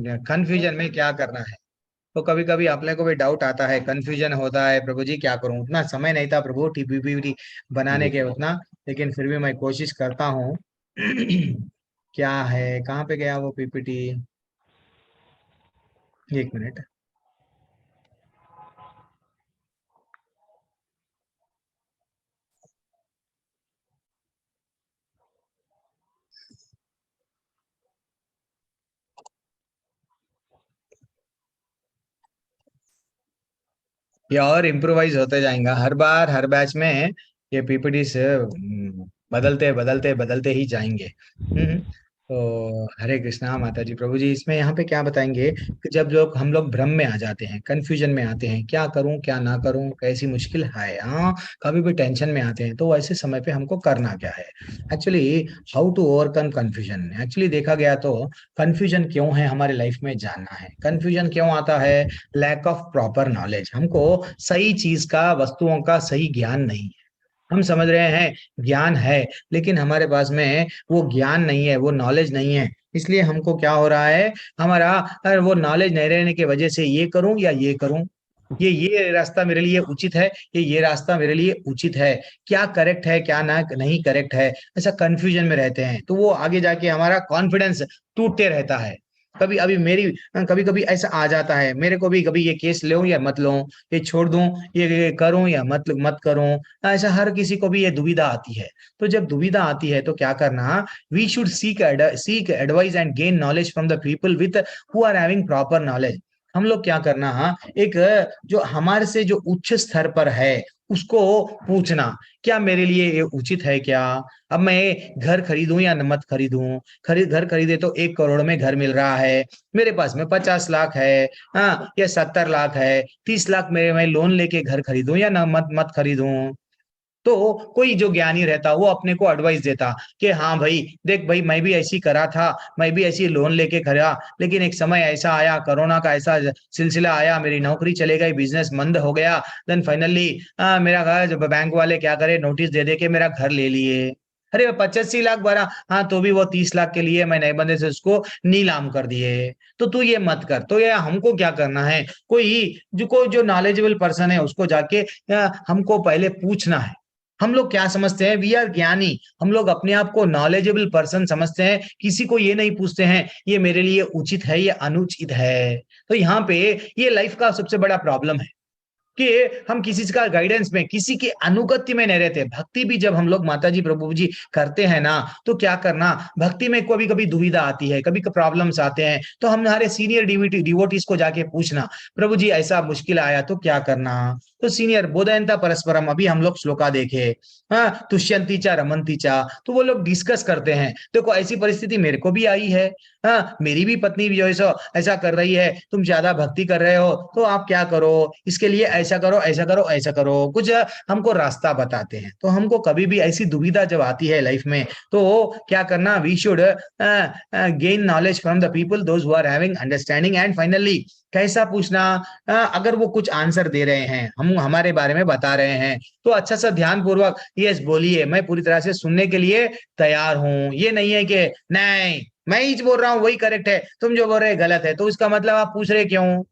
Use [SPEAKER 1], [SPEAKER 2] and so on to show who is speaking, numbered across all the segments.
[SPEAKER 1] Confusion में क्या करना है। तो कभी कभी अपने को भी डाउट आता है, कंफ्यूजन होता है, प्रभु जी क्या करूं, उतना समय नहीं था प्रभु टीपीपीटी बनाने के
[SPEAKER 2] बिल्कुल।
[SPEAKER 1] उतना। लेकिन फिर भी मैं कोशिश करता हूँ। क्या है, कहाँ पे गया वो पीपीटी? एक मिनट। ये और इम्प्रोवाइज होते जाएगा हर बार, हर बैच में। ये पीपीटी से बदलते बदलते बदलते ही जाएंगे। तो हरे कृष्णा माता जी, प्रभु जी इसमें यहाँ पे क्या बताएंगे कि जब लोग हम लोग भ्रम में आ जाते हैं, कंफ्यूजन में आते हैं, क्या करूं क्या ना करूं, कैसी मुश्किल है, हाँ, कभी भी टेंशन में आते हैं, तो ऐसे समय पे हमको करना क्या है? Actually how to overcome confusion. Actually देखा गया तो कंफ्यूजन क्यों है हमारे लाइफ में जानना है। कंफ्यूजन क्यों आता है? Lack of proper knowledge. हमको सही चीज का, वस्तुओं का सही ज्ञान नहीं है। हम समझ रहे हैं ज्ञान है, लेकिन हमारे पास में वो ज्ञान नहीं है, वो नॉलेज नहीं है। इसलिए हमको क्या हो रहा है, हमारा वो नॉलेज नहीं रहने की वजह से ये करूं या ये करूं, ये रास्ता मेरे लिए उचित है, ये रास्ता मेरे लिए उचित है, क्या करेक्ट है क्या ना नहीं करेक्ट है, ऐसा कंफ्यूजन में रहते हैं। तो वो आगे जाके हमारा कॉन्फिडेंस टूटते रहता है। कभी अभी मेरी कभी कभी ऐसा आ जाता है मेरे को भी, कभी ये केस लूं या मत लूं, ये छोड़ दूं, ये करूं या मत मत करूं। ऐसा हर किसी को भी ये दुविधा आती है। तो जब दुविधा आती है तो क्या करना? We should seek advice and gain knowledge from the people with who are having proper knowledge. हम लोग क्या करना, एक जो हमारे से जो उच्च स्तर पर है उसको पूछना, क्या मेरे लिए ये उचित है क्या? अब मैं घर खरीदूं या मत खरीदूं? घर खरीदे तो 1 करोड़ में घर मिल रहा है, मेरे पास में 50 लाख है, हाँ, या 70 लाख है, 30 लाख मेरे, मैं लोन लेके घर खरीदूं या ना मत मत खरीदूं? तो कोई जो ज्ञानी रहता वो अपने को एडवाइस देता कि हाँ भाई देख भाई, मैं भी ऐसी करा था, मैं भी ऐसी लोन लेके खड़ा, लेकिन एक समय ऐसा आया, कोरोना का ऐसा सिलसिला आया, मेरी नौकरी चले गई, बिजनेस मंद हो गया। देन फाइनली मेरा घर, जब बैंक वाले क्या करे, नोटिस दे दे के मेरा घर ले लिए। अरे 85 लाख भरा, हाँ, तो भी वो 30 लाख के लिए मैं नए बंदे से उसको नीलाम कर दिए। तो तू ये मत कर। तो ये हमको क्या करना है, कोई जो नॉलेजेबल पर्सन है उसको जाके हमको पहले पूछना है। हम लोग क्या समझते हैं, वी आर ज्ञानी, हम लोग अपने आप को नॉलेजेबल पर्सन समझते हैं, किसी को ये नहीं पूछते हैं ये मेरे लिए उचित है या अनुचित है। तो यहाँ पे ये लाइफ का सबसे बड़ा प्रॉब्लम है कि हम किसी का गाइडेंस में, किसी के अनुगत्य में नहीं रहते। भक्ति भी जब हम लोग माता जी प्रभु जी करते हैं ना, तो क्या करना, भक्ति में कभी कभी दुविधा आती है, कभी प्रॉब्लम्स आते हैं, तो हमारे सीनियर डिवोटीज को जाके पूछना, प्रभु जी ऐसा मुश्किल आया तो क्या करना? तो सीनियर बोधयंता परस्परम, अभी हम लोग श्लोका देखे, हाँ, तुष्यंती चा रमंती चा, तो वो लोग डिस्कस करते हैं, देखो ऐसी परिस्थिति मेरे को भी आई है, हाँ, मेरी भी पत्नी भी जो है सो ऐसा कर रही है, तुम ज्यादा भक्ति कर रहे हो तो आप क्या करो, इसके लिए ऐसा करो ऐसा करो ऐसा करो, कुछ हमको रास्ता बताते हैं। तो हमको कभी भी ऐसी दुविधा जब आती है लाइफ में, तो क्या करना, we should gain knowledge from the people those who are having understanding. And finally कैसा पूछना, अगर वो कुछ आंसर दे रहे हैं, हम हमारे बारे में बता रहे हैं, तो अच्छा सा ध्यान पूर्वक यस बोलिए, मैं पूरी तरह से सुनने के लिए तैयार हूं। ये नहीं है कि नहीं, मैं ही बोल रहा हूँ वही करेक्ट है, तुम जो बोल रहे गलत है, तो इसका मतलब आप पूछ रहे क्यों?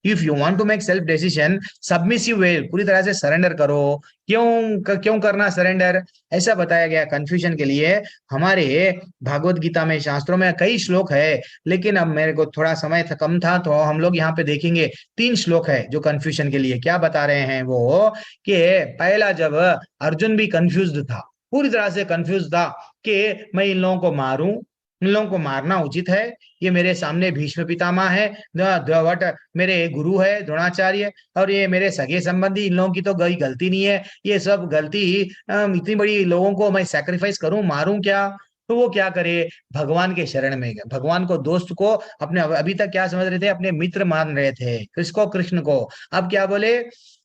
[SPEAKER 1] If you want to make self decision, submissive way, पूरी तरह से सरेंडर करो। क्यों करना सरेंडर? ऐसा बताया गया कंफ्यूजन के लिए हमारे भागवत गीता में, शास्त्रों में कई श्लोक है, लेकिन अब मेरे को थोड़ा समय कम था, तो हम लोग यहाँ पे देखेंगे 3 श्लोक है जो कंफ्यूजन के लिए क्या बता रहे हैं वो, कि पहला, जब अर्जुन भी कंफ्यूज था, पूरी तरह से कंफ्यूज था कि मैं इन लोगों को मारूं, इन लोगों को मारना उचित है, ये मेरे सामने भीष्म पितामह है, वट मेरे गुरु है द्रोणाचार्य, और ये मेरे सगे संबंधी, इन लोगों की तो गई गलती नहीं है, ये सब गलती, इतनी बड़ी लोगों को मैं सैक्रिफाइस करूं, मारूं क्या? तो वो क्या करे, भगवान के शरण में गए, भगवान को, दोस्त को, अपने, अभी तक क्या समझ रहे थे, अपने मित्र मान रहे थे कृष्ण को। अब क्या बोले,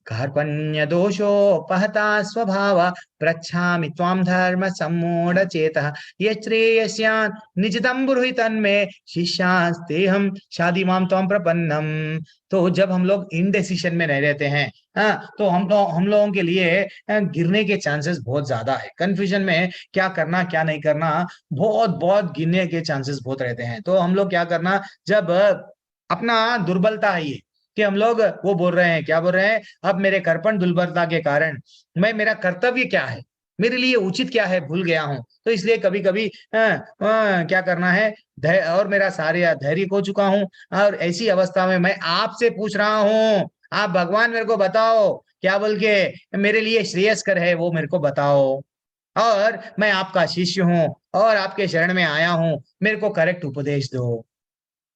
[SPEAKER 1] कार्पण्य दोषोपहता स्वभाव, पृच्छामि त्वां धर्म सम्मूढ़ चेतः, ये श्रेयस्यान् निजितं ब्रूहि तन्मे, शिष्यास्ते हम शादी माम त्वं प्रपन्नम। तो जब हम लोग इनडेसिशन में नहीं रहते हैं, तो हम लोगों के लिए गिरने के चांसेस बहुत ज्यादा है। कंफ्यूजन में क्या करना क्या नहीं करना, बहुत बहुत गिरने के चांसेस बहुत रहते हैं। तो हम लोग क्या करना, जब अपना दुर्बलता है ये, कि हम लोग वो बोल रहे हैं, क्या बोल रहे हैं, अब मेरे कर्पण दुर्बलता के कारण मैं, मेरा कर्तव्य क्या है, मेरे लिए उचित क्या है, भूल गया हूँ। तो इसलिए कभी कभी क्या करना है, धैर्य, और मेरा सारे धैर्य खो चुका हूँ। और ऐसी अवस्था में मैं आपसे पूछ रहा हूँ, आप भगवान मेरे को बताओ, क्या बोल के मेरे लिए श्रेयस्कर है वो मेरे को बताओ। और मैं आपका शिष्य हूँ और आपके शरण में आया हूँ, मेरे को करेक्ट उपदेश दो।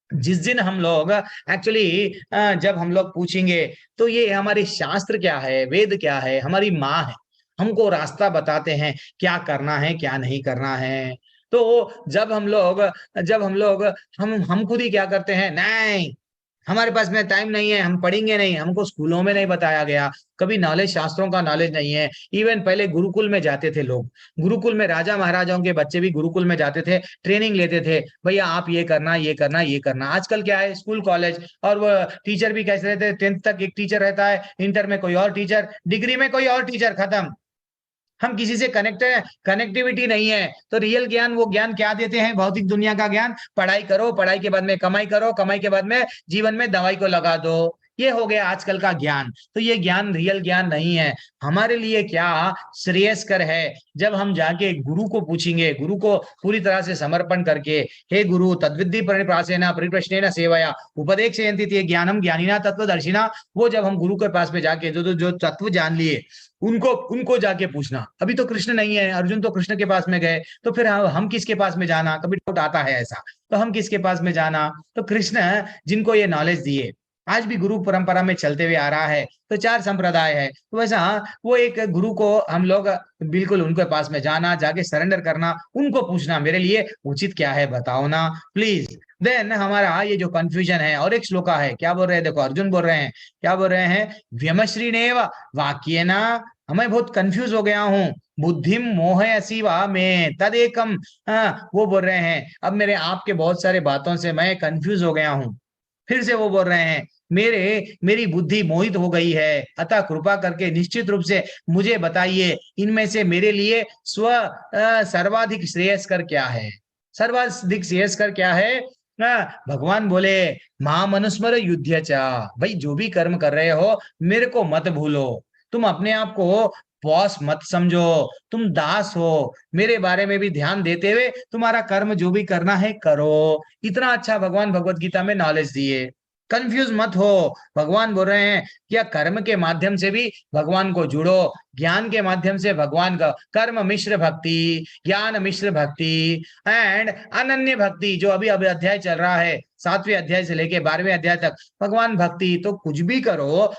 [SPEAKER 1] जिस दिन हम लोग एक्चुअली, जब हम लोग पूछेंगे, तो ये हमारे शास्त्र क्या है, वेद क्या है, हमारी माँ है, हमको रास्ता बताते हैं क्या करना है क्या नहीं करना है। तो जब हम लोग हम खुद ही क्या करते हैं, नहीं हमारे पास में टाइम नहीं है, हम पढ़ेंगे नहीं, हमको स्कूलों में नहीं बताया गया, कभी नॉलेज, शास्त्रों का नॉलेज नहीं है। इवन पहले गुरुकुल में जाते थे लोग, गुरुकुल में राजा महाराजाओं के बच्चे भी गुरुकुल में जाते थे, ट्रेनिंग लेते थे, भैया आप ये करना ये करना ये करना। आजकल क्या है, स्कूल कॉलेज, और वो टीचर भी कैसे रहते हैं, 10th तक एक टीचर रहता है, इंटर में कोई और टीचर, डिग्री में कोई और टीचर, खत्म। हम किसी से कनेक्ट है, कनेक्टिविटी नहीं है। तो रियल ज्ञान, वो ज्ञान क्या देते हैं, भौतिक दुनिया का ज्ञान, पढ़ाई करो, पढ़ाई के बाद में कमाई करो, कमाई के बाद में जीवन में दवाई को लगा दो, ये हो गया आजकल का ज्ञान। तो ये ज्ञान रियल ज्ञान नहीं है। हमारे लिए क्या श्रेयस्कर है, जब हम जाके गुरु को पूछेंगे, गुरु को पूरी तरह से समर्पण करके, हे गुरु तद्विद्धि परिप्रासेन परिप्रश्नेन सेवया उपदेक्षयन्ति ते ज्ञानम ज्ञानिना तत्वदर्शिना। वो जब हम गुरु के पास में जाके जो तत्व जान लिए, उनको उनको जाके पूछना। अभी तो कृष्ण नहीं है, अर्जुन तो कृष्ण के पास में गए, तो फिर हम किसके पास में जाना, कभी डाउट आता है ऐसा, तो हम किसके पास में जाना। तो कृष्ण जिनको ये नॉलेज दिए, आज भी गुरु परंपरा में चलते हुए आ रहा है, तो 4 संप्रदाय है, तो वैसा वो एक गुरु को हम लोग बिल्कुल उनके पास में जाना, जाके सरेंडर करना, उनको पूछना मेरे लिए उचित क्या है बताओ ना प्लीज। देन हमारा ये जो कंफ्यूजन है, और एक श्लोका है, क्या बोल रहे हैं, देखो अर्जुन बोल रहे हैं, क्या बोल रहे हैं, व्यमश्रीनेव वाक्य ना, मैं बहुत कंफ्यूज हो गया हूँ, बुद्धिम मोहयसी वा में तदेकम। वो बोल रहे हैं, अब मेरे आपके बहुत सारे बातों से मैं कंफ्यूज हो गया हूँ। फिर से वो बोल रहे हैं, मेरी बुद्धि मोहित हो गई है, अतः कृपा करके निश्चित रूप से मुझे बताइए, इनमें से मेरे लिए सर्वाधिक श्रेयस्कर क्या है, सर्वाधिक श्रेयस्कर क्या है। भगवान बोले, महामनुस्मर युद्ध चा, भाई जो भी कर्म कर रहे हो मेरे को मत भूलो, तुम अपने आप को बॉस मत समझो, तुम दास हो, मेरे बारे में भी ध्यान देते हुए तुम्हारा कर्म जो भी करना है करो। इतना अच्छा भगवान भगवत गीता में नॉलेज दिए, कंफ्यूज मत हो। भगवान बोल रहे हैं कि कर्म के माध्यम से भी भगवान को जुड़ो, ज्ञान के माध्यम से भगवान का, कर्म मिश्र भक्ति, ज्ञान मिश्र भक्ति एंड अनन्य भक्ति, जो अभी अभी अध्याय चल रहा है, 7वें अध्याय से लेके 12वें अध्याय तक भगवान भक्ति। तो कुछ भी करो,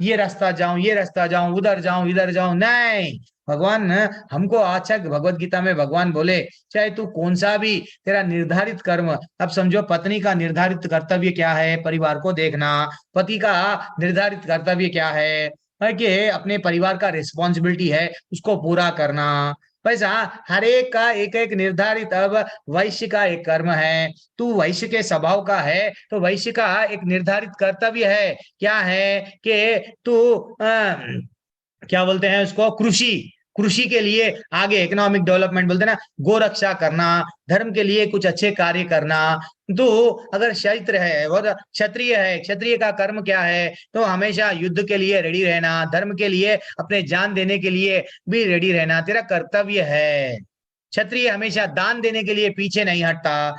[SPEAKER 1] ये रास्ता जाऊं, ये रास्ता जाऊं, उधर जाऊं, इधर जाऊं, नहीं। भगवान हमको अच्छा भगवत गीता में भगवान बोले, चाहे तू कौन सा भी तेरा निर्धारित कर्म, अब समझो पत्नी का निर्धारित कर्तव्य क्या है, परिवार को देखना, पति का निर्धारित कर्तव्य क्या है कि अपने परिवार का रिस्पॉन्सिबिलिटी है उसको पूरा करना। वैसा हर एक का एक एक निर्धारित, अब वैश्य का एक कर्म है, तू वैश्य के स्वभाव का है, तो वैश्य का एक निर्धारित कर्तव्य है, क्या है कि तू क्या बोलते हैं उसको, कृषि, कृषि के लिए आगे इकोनॉमिक डेवलपमेंट बोलते हैं ना, गोरक्षा करना, धर्म के लिए कुछ अच्छे कार्य करना। तो अगर क्षेत्र है और क्षत्रिय है, क्षत्रिय का कर्म क्या है, तो हमेशा युद्ध के लिए रेडी रहना, धर्म के लिए अपने जान देने के लिए भी रेडी रहना, तेरा कर्तव्य है। क्षत्रिय हमेशा दान देने के लिए पीछे नहीं हटता,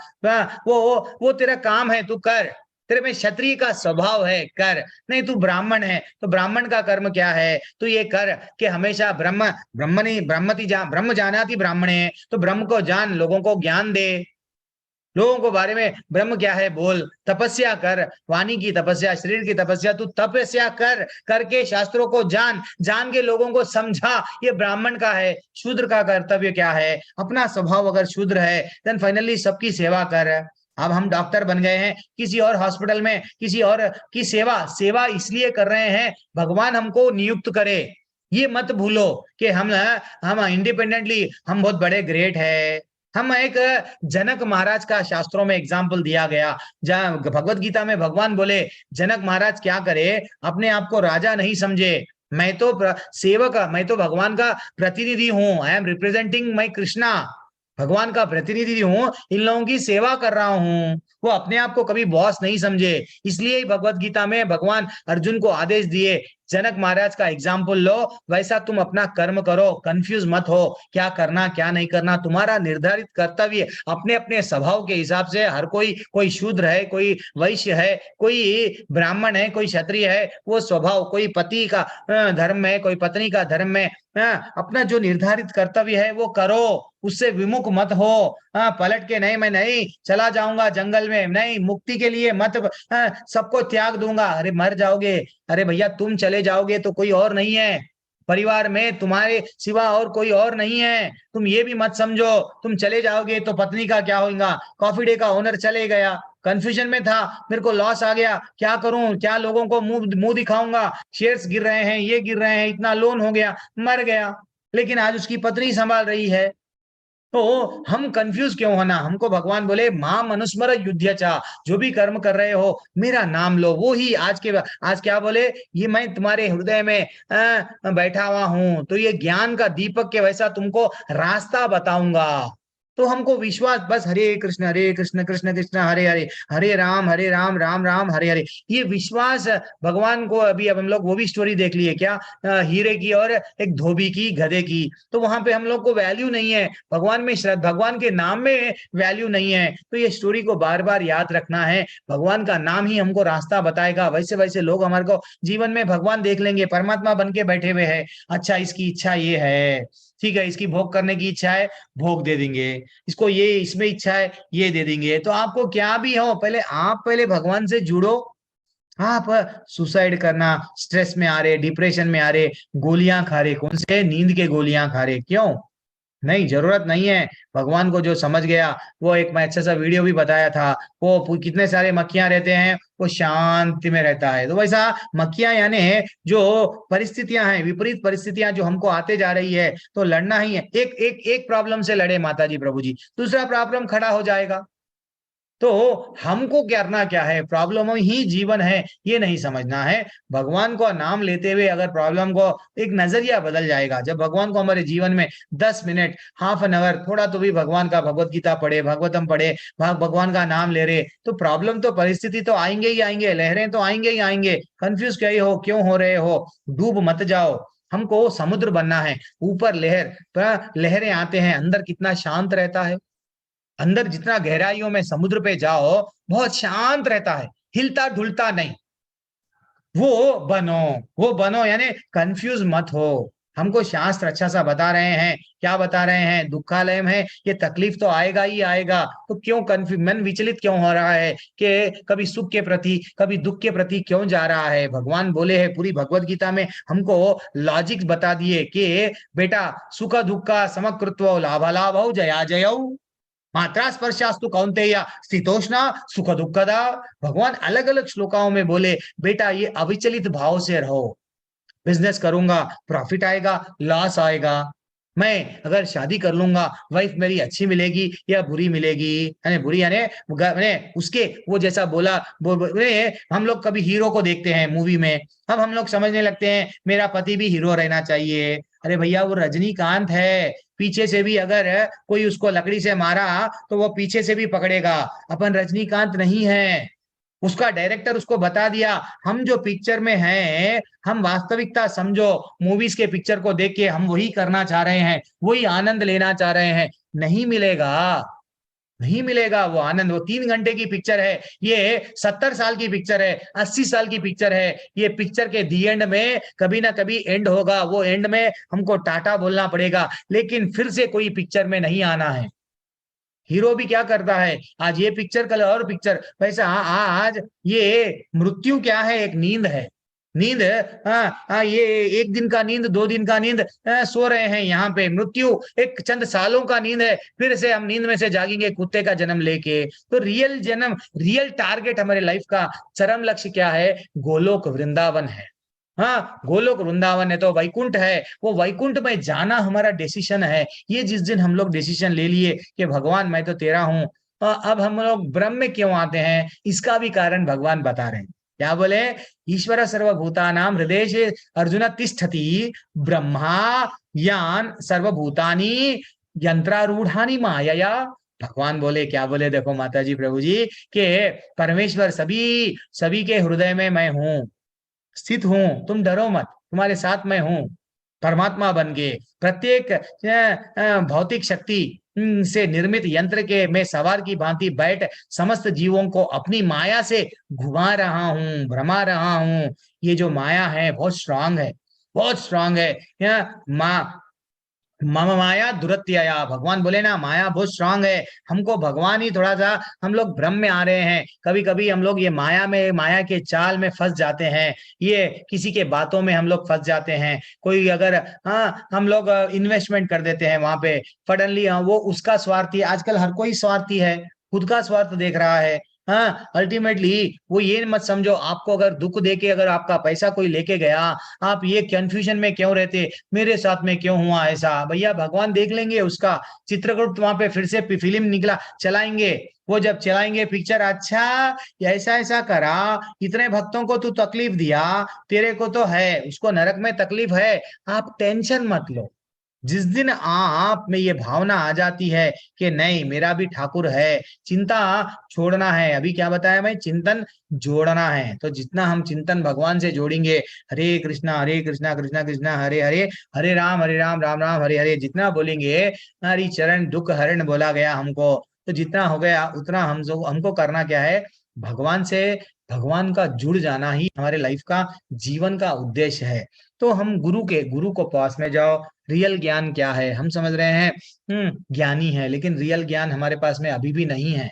[SPEAKER 1] वो तेरा काम है, तू कर, तेरे में क्षत्रिय का स्वभाव है, कर। नहीं तू ब्राह्मण है, तो ब्राह्मण का कर्म क्या है, तो ये कर कि हमेशा ब्रह्म जानाति ब्राह्मणे, तो ब्रह्म को जान, लोगों को ज्ञान दे, लोगों को बारे में ब्रह्म क्या है बोल, तपस्या कर, वाणी की तपस्या, शरीर की तपस्या, तू तपस्या कर, करके शास्त्रों को जान, जान के लोगों को समझा, ये ब्राह्मण का है। शूद्र का कर्तव्य क्या है, अपना स्वभाव अगर शूद्र है, देन फाइनली सबकी सेवा कर। अब हम डॉक्टर बन गए हैं, किसी और हॉस्पिटल में किसी और की सेवा, सेवा इसलिए कर रहे हैं भगवान हमको नियुक्त करे। ये मत भूलो कि हम इंडिपेंडेंटली, हम बहुत बड़े ग्रेट है। हम एक जनक महाराज का शास्त्रों में एग्जाम्पल दिया गया, जहां भगवत गीता में भगवान बोले, जनक महाराज क्या करे, अपने आप को राजा नहीं समझे, मैं तो सेवक, मैं तो भगवान का प्रतिनिधि हूं, आई एम रिप्रेजेंटिंग माई कृष्णा। भगवान का प्रतिनिधि हूँ, इन लोगों की सेवा कर रहा हूँ। वो अपने आप को कभी बॉस नहीं समझे। इसलिए ही भगवत गीता में भगवान अर्जुन को आदेश दिए, जनक महाराज का एग्जाम्पल लो, वैसा तुम अपना कर्म करो, कंफ्यूज मत हो, क्या करना क्या नहीं करना तुम्हारा निर्धारित कर्तव्य। अपने अपने स्वभाव के हिसाब से हर कोई शूद्र है, कोई वैश्य है, कोई ब्राह्मण है, कोई क्षत्रिय है, वो स्वभाव, कोई पति का धर्म है, कोई पत्नी का धर्म है। अपना जो निर्धारित कर्तव्य है वो करो, उससे विमुख मत हो। पलट के नहीं, मैं नहीं चला जाऊंगा जंगल में, नहीं मुक्ति के लिए मत, सबको त्याग दूंगा, अरे मर जाओगे। अरे भैया तुम चले जाओगे तो कोई और नहीं है, परिवार में तुम्हारे सिवा और कोई और नहीं है। तुम ये भी मत समझो तुम चले जाओगे तो पत्नी का क्या होगा, कॉफी डे का ओनर चले गया, कंफ्यूजन में था, मेरे को लॉस आ गया, क्या करूं, क्या लोगों को मुंह मुंह दिखाऊंगा, शेयर्स गिर रहे हैं, ये गिर रहे हैं, इतना लोन हो गया, मर गया। लेकिन आज उसकी पत्नी संभाल रही है। तो हम कंफ्यूज क्यों होना, हमको भगवान बोले मां मनुस्मर युद्ध चा, जो भी कर्म कर रहे हो मेरा नाम लो। वो ही आज क्या बोले, ये मैं तुम्हारे हृदय में बैठा हुआ हूं, तो ये ज्ञान का दीपक के वैसा तुमको रास्ता बताऊंगा। तो हमको विश्वास, बस हरे कृष्ण कृष्ण कृष्ण हरे हरे, हरे राम राम राम हरे हरे, ये विश्वास भगवान को। अभी अब हम लोग वो भी स्टोरी देख लिए क्या, हीरे की और एक धोबी की, गधे की। तो वहां पे हम लोग को वैल्यू नहीं है, भगवान में श्रद्धा, भगवान के नाम में वैल्यू नहीं है। तो ये स्टोरी को बार बार याद रखना है, भगवान का नाम ही हमको रास्ता बताएगा। वैसे वैसे लोग हमारे को जीवन में भगवान देख लेंगे, परमात्मा बन के बैठे हुए हैं। अच्छा इसकी इच्छा ये है, ठीक है, इसकी भोग करने की इच्छा है, भोग दे देंगे, इसको ये इसमें इच्छा है, ये दे देंगे। तो आपको क्या भी हो, पहले भगवान से जुड़ो। आप सुसाइड करना, स्ट्रेस में आ रहे, डिप्रेशन में आ रहे, गोलियां खा रहे, कौन से, नींद के गोलियां खा रहे, क्यों? नहीं, जरूरत नहीं है। भगवान को जो समझ गया, वो एक मैं अच्छा सा वीडियो भी बताया था, वो कितने सारे मक्खियां रहते हैं, वो शांति में रहता है। तो वैसा मक्खियां यानी जो परिस्थितियां हैं, विपरीत परिस्थितियां जो हमको आते जा रही है, तो लड़ना ही है। एक एक एक प्रॉब्लम से लड़े माता जी प्रभु जी, दूसरा प्रॉब्लम खड़ा हो जाएगा। तो हमको करना क्या है, प्रॉब्लम ही जीवन है, ये नहीं समझना है। भगवान को नाम लेते हुए अगर प्रॉब्लम को, एक नजरिया बदल जाएगा। जब भगवान को हमारे जीवन में 10 मिनट, हाफ एन आवर, थोड़ा तो भी भगवान का भगवत गीता पढ़े, भागवतम पढ़े, भगवान का नाम ले रहे, तो प्रॉब्लम तो परिस्थिति तो आएंगे ही आएंगे, लहरें तो आएंगे ही आएंगे। कंफ्यूज क्यों हो रहे हो, डूब मत जाओ। हमको समुद्र बनना है, ऊपर लहरें आते हैं, अंदर कितना शांत रहता है। अंदर जितना गहराइयों में समुद्र पे जाओ, बहुत शांत रहता है, हिलता डुलता नहीं। वो बनो, वो बनो, यानी कंफ्यूज मत हो। हमको शास्त्र अच्छा सा बता रहे हैं, क्या बता रहे हैं, दुखालय है, ये तकलीफ तो आएगा ही आएगा। तो क्यों कंफ्यूज, मन विचलित क्यों हो रहा है, कि कभी सुख के प्रति कभी दुख के प्रति क्यों जा रहा है? भगवान बोले हैं पूरी भगवत गीता में, हमको लॉजिक बता दिए कि बेटा, सुख दुख का समकृत्व लाभालाभ जया जय, मात्रा स्पर्शास्तु कौन्तेय शीतोष्णा सुख दुखदा। भगवान अलग अलग श्लोकाओं में बोले, बेटा ये अविचलित भाव से रहो। बिजनेस करूंगा, प्रॉफिट आएगा, लॉस आएगा। मैं अगर शादी कर लूंगा, वाइफ मेरी अच्छी मिलेगी या बुरी मिलेगी, यानी बुरी यानी उसके वो जैसा बोला हम लोग कभी हीरो को देखते हैं मूवी में, अब हम लोग समझने लगते हैं मेरा पति भी हीरो रहना चाहिए। अरे भैया वो रजनीकांत है, पीछे से भी अगर कोई उसको लकड़ी से मारा तो वो पीछे से भी पकड़ेगा। अपन रजनीकांत नहीं है, उसका डायरेक्टर उसको बता दिया, हम जो पिक्चर में हैं, हम वास्तविकता समझो, मूवीज के पिक्चर को देख के हम वही करना चाह रहे हैं, वही आनंद लेना चाह रहे हैं, नहीं मिलेगा, नहीं मिलेगा वो आनंद। वो 3 घंटे की पिक्चर है, ये 70 साल की पिक्चर है, 80 साल की पिक्चर है। ये पिक्चर के दी एंड में कभी ना कभी एंड होगा, वो एंड में हमको टाटा बोलना पड़ेगा, लेकिन फिर से कोई पिक्चर में नहीं आना है। हीरो भी क्या करता है, आज ये पिक्चर कल और पिक्चर, वैसा आज ये मृत्यु क्या है, एक नींद है। नींद, ये 1 दिन का नींद, 2 दिन का नींद, सो रहे हैं यहाँ पे। मृत्यु एक चंद सालों का नींद है, फिर से हम नींद में से जागेंगे कुत्ते का जन्म लेके। तो रियल जन्म, रियल टारगेट हमारे लाइफ का चरम लक्ष्य क्या है, गोलोक वृंदावन है। हाँ, गोलोक वृंदावन है तो वैकुंठ है, वो वैकुंठ में जाना हमारा डिसीजन है। ये जिस दिन हम लोग डिसीजन ले लिए कि भगवान मैं तो तेरा हूं, अब हम लोग ब्रह्म में क्यों आते हैं, इसका भी कारण भगवान बता रहे हैं। क्या बोले, ईश्वर सर्वभूतानां हृदय अर्जुन तिष्ठति ब्रह्मा यान सर्वभूतानि यंत्रारूढ़ानी माया। भगवान बोले, क्या बोले देखो माता जी प्रभु जी, के परमेश्वर सभी सभी के हृदय में मैं हूँ, स्थित हूँ, तुम डरो मत, तुम्हारे साथ मैं हूँ। परमात्मा बन गए, प्रत्येक भौतिक शक्ति से निर्मित यंत्र के मैं सवार की भांति बैठ समस्त जीवों को अपनी माया से घुमा रहा हूँ, भ्रमा रहा हूँ। ये जो माया है बहुत स्ट्रांग है, बहुत स्ट्रांग है। माँ मम माया दुरत्यया, भगवान बोले ना माया बहुत स्ट्रांग है। हमको भगवान ही थोड़ा सा, हम लोग भ्रम में आ रहे हैं, कभी कभी हम लोग ये माया में, माया के चाल में फंस जाते हैं, ये किसी के बातों में हम लोग फंस जाते हैं। कोई अगर, हाँ, हम लोग इन्वेस्टमेंट कर देते हैं वहां पे, सडनली हाँ वो उसका स्वार्थी, आजकल हर कोई स्वार्थी है, खुद का स्वार्थ देख रहा है। हाँ, अल्टीमेटली वो ये मत समझो, आपको अगर दुख दे के अगर आपका पैसा कोई लेके गया, आप ये कंफ्यूजन में क्यों रहते, मेरे साथ में क्यों हुआ ऐसा, भैया भगवान देख लेंगे उसका चित्रकूट, वहां पे फिर से फिल्म निकला, चलाएंगे। वो जब चलाएंगे पिक्चर, अच्छा ऐसा ऐसा करा, इतने भक्तों को तू तकलीफ दिया, तेरे को तो है, उसको नरक में तकलीफ है। आप टेंशन मत लो। जिस दिन आप में ये भावना आ जाती है कि नहीं मेरा भी ठाकुर है, चिंता छोड़ना है, अभी क्या बताया मैं, चिंतन जोड़ना है, तो जितना हम चिंतन भगवान से जोड़ेंगे, हरे कृष्णा कृष्णा कृष्णा हरे हरे, हरे राम राम राम हरे हरे, जितना बोलेंगे, हरि चरण दुख हरण बोला गया हमको, तो जितना हो गया उतना हमको करना क्या है, भगवान से, भगवान का जुड़ जाना ही हमारे लाइफ का, जीवन का उद्देश्य है। तो हम गुरु को पास में जाओ। रियल ज्ञान क्या है हम समझ रहे हैं, ज्ञानी है, लेकिन रियल ज्ञान हमारे पास में अभी भी नहीं है।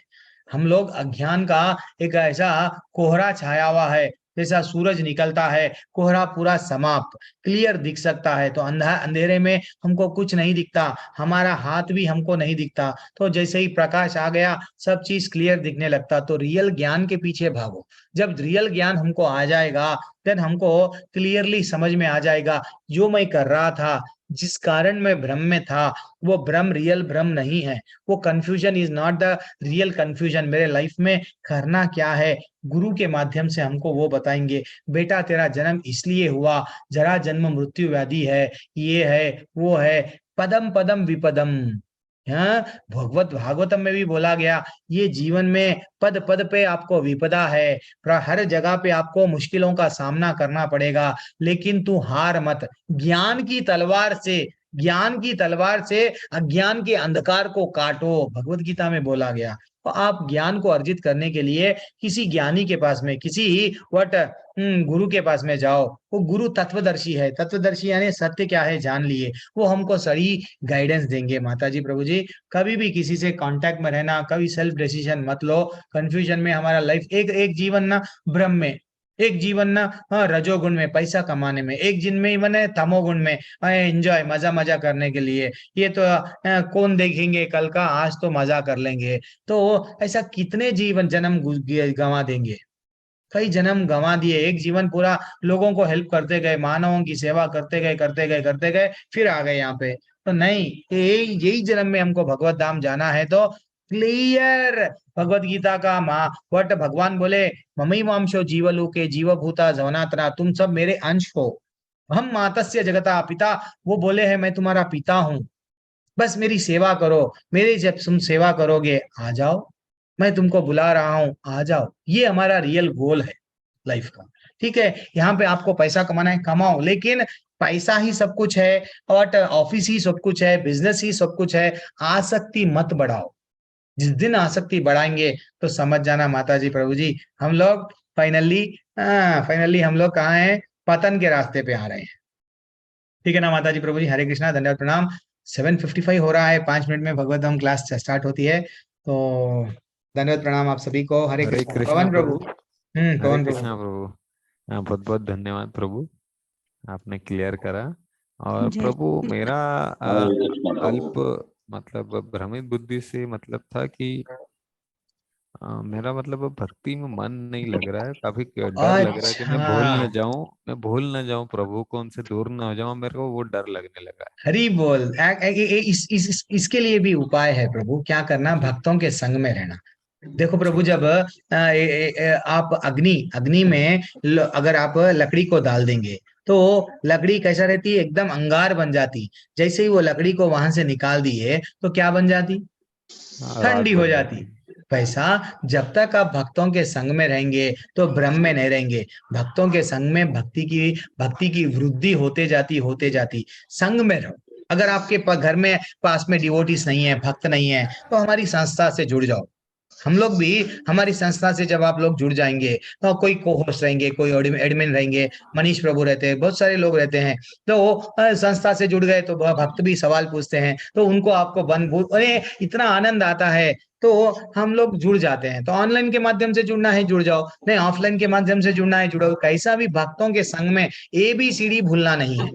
[SPEAKER 1] हम लोग अज्ञान का एक ऐसा कोहरा छाया हुआ है, जैसा सूरज निकलता है, कोहरा पूरा समाप्त, क्लियर दिख सकता है, तो अंधेरे में हमको कुछ नहीं दिखता, हमारा हाथ भी हमको नहीं दिखता, तो जैसे ही प्रकाश आ गया सब चीज क्लियर दिखने लगता। तो रियल ज्ञान के पीछे भागो। जब रियल ज्ञान हमको आ जाएगा, देन हमको क्लियरली समझ में आ जाएगा, जो मैं कर रहा था, जिस कारण मैं भ्रम में था, वो भ्रम रियल भ्रम नहीं है, वो confusion is not the real confusion. मेरे लाइफ में करना क्या है, गुरु के माध्यम से हमको वो बताएंगे, बेटा तेरा जन्म इसलिए हुआ, जरा जन्म मृत्यु व्याधि है, ये है वो है, पदम पदम विपदम। हाँ, भगवत भागवतम में भी बोला गया, ये जीवन में पद पद पे आपको विपदा है, हर जगह पे आपको मुश्किलों का सामना करना पड़ेगा, लेकिन तू हार मत, ज्ञान की तलवार से, ज्ञान की तलवार से अज्ञान के अंधकार को काटो, भगवत गीता में बोला गया। तो आप ज्ञान को अर्जित करने के लिए किसी ज्ञानी के पास में, किसी वट गुरु के पास में जाओ। वो गुरु तत्वदर्शी है, तत्वदर्शी यानी सत्य क्या है जान लिए, वो हमको सही गाइडेंस देंगे। माता जी प्रभु जी, कभी भी किसी से कांटेक्ट में रहना, कभी सेल्फ डिसीजन मत लो कंफ्यूजन में। हमारा लाइफ एक एक जीवन ना भ्रम में, एक जीवन ना, हाँ, रजोगुण में पैसा कमाने में, एक जीवन है तमोगुण में एंजॉय, मजा मजा करने के लिए, ये तो कौन देखेंगे कल का, आज तो मजा कर लेंगे। तो ऐसा कितने जीवन जन्म गंवा देंगे, कई जन्म गंवा दिए, एक जीवन पूरा लोगों को हेल्प करते गए, मानवों की सेवा करते गए करते गए करते गए, फिर आ गए यहाँ पे। तो नहीं, यही यही जन्म में हमको भगवत धाम जाना है, तो क्लियर भगवत गीता का माँ वट भगवान बोले, ममई मांशो जीवलोके जीवभूता जवनातना, तुम सब मेरे अंश हो, हम मातस्य जगता पिता, वो बोले है मैं तुम्हारा पिता हूँ, बस मेरी सेवा करो, मेरी जब तुम सेवा करोगे आ जाओ, मैं तुमको बुला रहा हूं आ जाओ। ये हमारा रियल गोल है लाइफ का। ठीक है, यहाँ पे आपको पैसा कमाना है कमाओ, लेकिन पैसा ही सब कुछ है, और ऑफिस ही सब कुछ है, बिजनेस ही सब कुछ है, आसक्ति मत बढ़ाओ। जिस दिन आसक्ति बढ़ाएंगे तो समझ जाना माता जी प्रभु जी, हम लोग फाइनली, फाइनली हम लोग कहाँ हैं, पतन के रास्ते पे आ रहे हैं। ठीक है ना माता जी प्रभु जी, हरे कृष्णा, धन्यवाद प्रणाम। 7:55 हो रहा है, 5 मिनट में भगवत धाम क्लास स्टार्ट होती है, तो धन्यवाद प्रणाम आप सभी को। हरे
[SPEAKER 2] हरे
[SPEAKER 1] कृष्णा
[SPEAKER 2] कृष्णा
[SPEAKER 1] पवन प्रभु।
[SPEAKER 2] प्रभु। हरे
[SPEAKER 1] पवन प्रभु।
[SPEAKER 2] कृष्णा प्रभु। बहुत बहुत धन्यवाद प्रभु, आपने क्लियर करा। और
[SPEAKER 3] जय
[SPEAKER 2] प्रभु
[SPEAKER 3] श्री
[SPEAKER 2] मेरा
[SPEAKER 4] हरे कृष्ण प्रभु।
[SPEAKER 2] अल्प मतलब भ्रमित बुद्धि से मतलब था कि मेरा मतलब भक्ति में मन नहीं लग रहा है, काफी डर लग रहा है कि मैं भूल
[SPEAKER 1] अच्छा,
[SPEAKER 2] न जाऊं, मैं भूल न जाऊं प्रभु को, उनसे दूर न हो जाऊं, मेरे को वो डर लगने लगा है।
[SPEAKER 1] हरि बोल। इसके लिए भी उपाय है प्रभु, क्या करना, भक्तों के संग में रहना। देखो
[SPEAKER 2] अच्छा
[SPEAKER 1] प्रभु, जब आप अग्नि अग्नि में अगर आप लकड़ी को डाल देंगे, तो लकड़ी कैसा रहती है, एकदम अंगार बन जाती। जैसे ही वो लकड़ी को वहां से निकाल दिए तो क्या बन जाती,
[SPEAKER 2] हाँ, राख
[SPEAKER 1] ठंडी हो
[SPEAKER 2] बन
[SPEAKER 1] जाती।
[SPEAKER 2] जाती।
[SPEAKER 1] पैसा, जब तक आप भक्तों के संग में रहेंगे तो भ्रम में नहीं रहेंगे। भक्तों के संग में भक्ति की वृद्धि होते जाती। संग में रहो। अगर आपके घर में पास में डिवोटीज नहीं है, भक्त नहीं है, तो हमारी संस्था से जुड़ जाओ। हम लोग भी, हमारी संस्था से जब आप लोग जुड़ जाएंगे तो कोई को होस्ट रहेंगे, कोई एडमिन रहेंगे, मनीष प्रभु रहते हैं, बहुत सारे लोग रहते हैं। तो संस्था से जुड़ गए तो भक्त भी सवाल पूछते हैं, तो उनको आपको अरे इतना आनंद आता है। तो हम लोग जुड़ जाते हैं। तो ऑनलाइन के माध्यम से जुड़ना है जुड़ जाओ, नहीं ऑफलाइन के माध्यम से जुड़ना है जुड़ो। कैसा भी भक्तों के संग में ABCD भूलना नहीं है।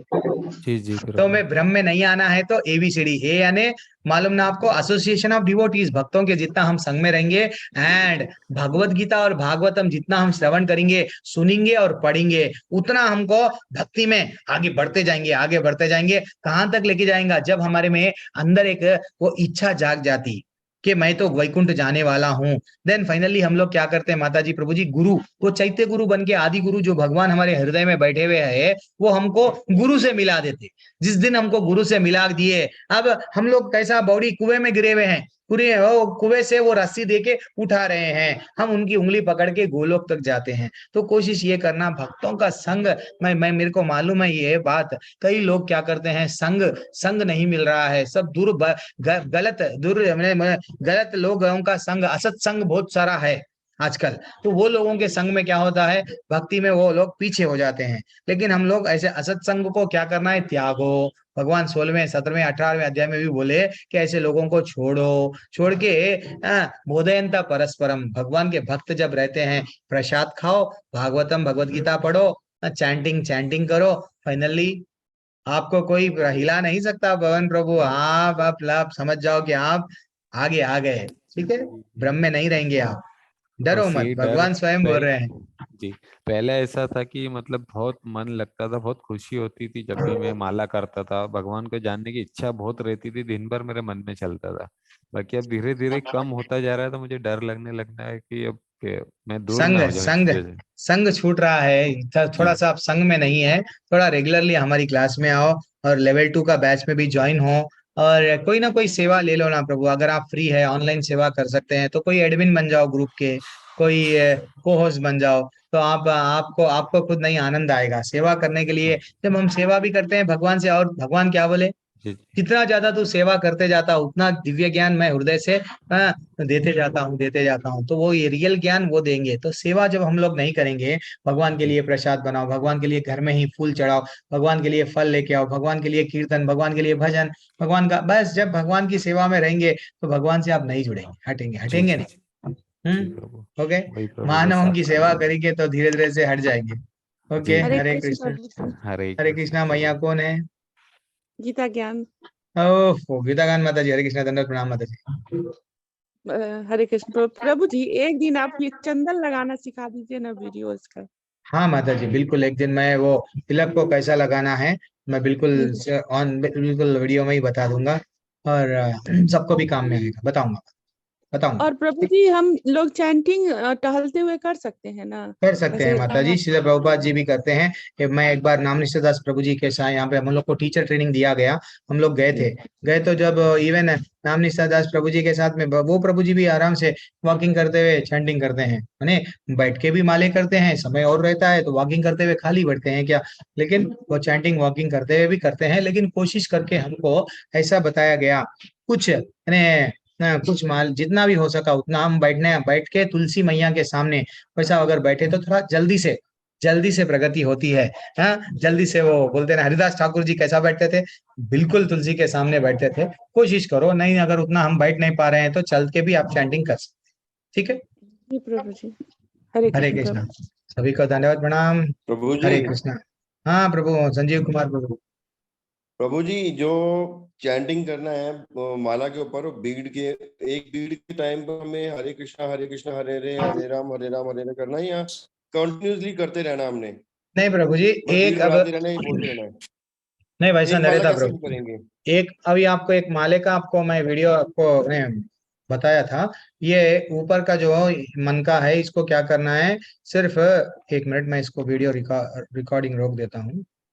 [SPEAKER 2] जी जी
[SPEAKER 1] तो
[SPEAKER 2] प्रभु।
[SPEAKER 1] में भ्रम में नहीं आना है तो ABCD, ए यानी मालूम ना आपको, एसोसिएशन ऑफ डिवोटीज, भक्तों के जितना हम संग में रहेंगे, एंड भगवत गीता और भागवतम जितना हम श्रवण करेंगे, सुनेंगे और पढ़ेंगे, उतना हमको भक्ति में आगे बढ़ते जाएंगे, आगे बढ़ते जाएंगे। कहां तक लेके जाएगा, जब हमारे में अंदर एक वो इच्छा जाग जाती कि मैं तो वैकुंठ जाने वाला हूँ। देन फाइनली हम लोग क्या करते हैं माता जी, प्रभु जी, गुरु, वो चैत्य गुरु बन के, आदि गुरु जो भगवान हमारे हृदय में बैठे हुए हैं, वो हमको गुरु से मिला देते। जिस दिन हमको गुरु से मिला दिए, अब हम लोग कैसा बॉडी कुएं में गिरे हुए हैं, पूरे कुएं से वो रस्सी देके उठा रहे हैं, हम उनकी उंगली पकड़ के गोलोक तक जाते हैं। तो कोशिश ये करना, भक्तों का संग, मैं मेरे को मालूम है ये बात, कई लोग क्या करते हैं, संग संग नहीं मिल रहा है, सब गलत लोगों का संग, असत्संग बहुत सारा है आजकल। तो वो लोगों के संग में क्या होता है, भक्ति में वो लोग पीछे हो जाते हैं। लेकिन हम लोग ऐसे असत्संग को क्या करना है, त्यागो। भगवान 16वें 17वें 18वें अध्याय में भी बोले कि ऐसे लोगों को छोड़ो, छोड़ के बोधयंता परस्परम, भगवान के भक्त जब रहते हैं, प्रसाद खाओ, भागवतम भगवत गीता पढ़ो, चैंटिंग चैंटिंग करो। फाइनली आपको कोई हिला नहीं सकता, भवन प्रभु, आप समझ जाओ कि आप आगे आ गए। ठीक है, भ्रम में नहीं रहेंगे आप, डरो
[SPEAKER 2] बस
[SPEAKER 1] मत,
[SPEAKER 2] यही डर।
[SPEAKER 1] भगवान स्वयं बोल
[SPEAKER 2] पहले
[SPEAKER 1] रहे हैं।
[SPEAKER 2] जी, पहले ऐसा था कि मतलब बहुत मन लगता था, बहुत खुशी होती थी जब भी मैं माला करता था, भगवान को जानने की इच्छा बहुत रहती थी, दिन भर मेरे मन में चलता था। बाकी अब धीरे धीरे कम होता जा रहा है, तो मुझे डर लगने लगता है कि अब कि मैं दूर ना
[SPEAKER 1] संग
[SPEAKER 2] हो जाऊं इन
[SPEAKER 1] संग
[SPEAKER 2] चीजों से।
[SPEAKER 1] संग छूट रहा है, थोड़ा
[SPEAKER 2] जी
[SPEAKER 1] सा आप संग में नहीं है, थोड़ा रेगुलरली हमारी क्लास में आओ, और लेवल 2 का बैच में भी ज्वाइन हो, और कोई ना कोई सेवा ले लो ना प्रभु। अगर आप फ्री है, ऑनलाइन सेवा कर सकते हैं, तो कोई एडमिन बन जाओ ग्रुप के, कोई को होस्ट बन जाओ। तो आप आपको आपको खुद नहीं आनंद आएगा सेवा करने के लिए। जब हम सेवा भी करते हैं भगवान से, और भगवान क्या बोले,
[SPEAKER 2] जी
[SPEAKER 1] जितना ज्यादा तू सेवा करते जाता उतना दिव्य ज्ञान मैं हृदय से देते जाता हूँ। तो वो ये रियल ज्ञान वो देंगे। तो सेवा जब हम लोग नहीं करेंगे, भगवान के
[SPEAKER 2] जी
[SPEAKER 1] लिए प्रसाद बनाओ, भगवान के लिए घर में ही फूल चढ़ाओ, भगवान के लिए फल लेके आओ, भगवान के लिए कीर्तन, भगवान के लिए भजन, भगवान का बस, जब भगवान की सेवा में रहेंगे तो भगवान से आप नहीं जुड़ेंगे, हटेंगे
[SPEAKER 2] जी
[SPEAKER 1] हटेंगे
[SPEAKER 2] जी जी
[SPEAKER 1] नहीं।
[SPEAKER 2] जी प्रभु।
[SPEAKER 1] ओके,
[SPEAKER 2] वही प्रभु, बस
[SPEAKER 1] मानव की
[SPEAKER 2] आपका
[SPEAKER 1] सेवा
[SPEAKER 2] नाम।
[SPEAKER 1] करेंगे तो धीरे धीरे से हट जाएंगे। ओके,
[SPEAKER 2] जी
[SPEAKER 3] हरे
[SPEAKER 1] हरे
[SPEAKER 3] कृष्ण
[SPEAKER 1] कृष्ण।
[SPEAKER 3] प्रभु जी।
[SPEAKER 2] हरे
[SPEAKER 1] हरे
[SPEAKER 2] कृष्ण
[SPEAKER 1] कृष्णा, मैया
[SPEAKER 2] प्रभु।
[SPEAKER 1] कौन है?
[SPEAKER 3] गीता ज्ञान।
[SPEAKER 1] ओह गीतागान माता जी, हरे कृष्णा, दंडवत प्रणाम माता जी।
[SPEAKER 3] हरे कृष्ण प्रभु। प्रभु जी एक दिन आप ये चंदन लगाना सिखा दीजिए ना, वीडियोस का।
[SPEAKER 1] हाँ माता जी, बिल्कुल, एक दिन मैं वो तिलक को कैसा लगाना है, मैं बिल्कुल
[SPEAKER 3] जी जी।
[SPEAKER 1] बिल्कुल वीडियो में ही बता दूंगा, और सबको भी काम में आएगा, बताऊंगा बताऊंगा।
[SPEAKER 3] और प्रभु जी हम लोग चैंटिंग टहलते हुए कर सकते हैं ना?
[SPEAKER 1] कर सकते हैं
[SPEAKER 3] वैसे
[SPEAKER 1] माता जी, श्रील प्रभुपाद जी भी करते हैं। कि मैं एक बार नाम निश्चयदास प्रभु जी के साथ, यहाँ पे हम लोग को टीचर ट्रेनिंग दिया गया, हम लोग गए थे। गए तो जब इवन नाम निश्चयदास प्रभु जी के साथ में, वो प्रभु जी भी आराम से वॉकिंग करते हुए चैंटिंग करते हैं, माने बैठ के भी माले करते हैं, समय और रहता है तो वॉकिंग करते हुए खाली बैठते हैं क्या, लेकिन वो चैंटिंग वॉकिंग करते हुए भी करते हैं। लेकिन कोशिश करके हमको ऐसा बताया गया, कुछ कुछ माल जितना भी हो सका उतना हम बैठ के तुलसी मैया के सामने वैसा अगर बैठे तो थोड़ा जल्दी से प्रगति होती है। हाँ, जल्दी से, वो बोलते हैं ना, हरिदास ठाकुर जी कैसा बैठते थे, बिल्कुल तुलसी के सामने बैठते थे। कोशिश करो, नहीं अगर उतना हम बैठ नहीं पा रहे हैं तो चल के भी आप चैंटिंग कर सकते, ठीक है।
[SPEAKER 3] जी प्रभु जी। हरे
[SPEAKER 1] हरे
[SPEAKER 3] कृष्ण
[SPEAKER 1] कृष्णा,
[SPEAKER 3] प्रभु।
[SPEAKER 1] सभी को धन्यवाद प्रणाम।
[SPEAKER 4] प्रभु जी।
[SPEAKER 1] हरे कृष्णा। हाँ प्रभु, संजीव कुमार प्रभु।
[SPEAKER 4] प्रभु जी जो चैंटिंग करना है माला के ऊपर, बीड के, एक बीड के टाइम पर हमें हरे कृष्णा हरे हरे राम हरे राम करना है, या कंटिन्यूसली करते रहना हमने?
[SPEAKER 1] नहीं प्रभु जी,
[SPEAKER 4] बस
[SPEAKER 1] एक
[SPEAKER 4] बीड
[SPEAKER 1] अब,
[SPEAKER 4] बढ़ाते रहना है, बोलते रहना है?
[SPEAKER 1] नहीं वैसा
[SPEAKER 4] एक
[SPEAKER 1] नहीं
[SPEAKER 4] माला
[SPEAKER 1] रहता
[SPEAKER 4] कैसे हम
[SPEAKER 1] प्रभु।
[SPEAKER 4] करेंगे?
[SPEAKER 1] एक अभी आपको एक माले का, आपको मैं वीडियो आपको बताया था। ये ऊपर का जो मन का है, इसको क्या करना है, सिर्फ 1 मिनट, मैं इसको वीडियो रिकॉर्डिंग रोक देता हूँ।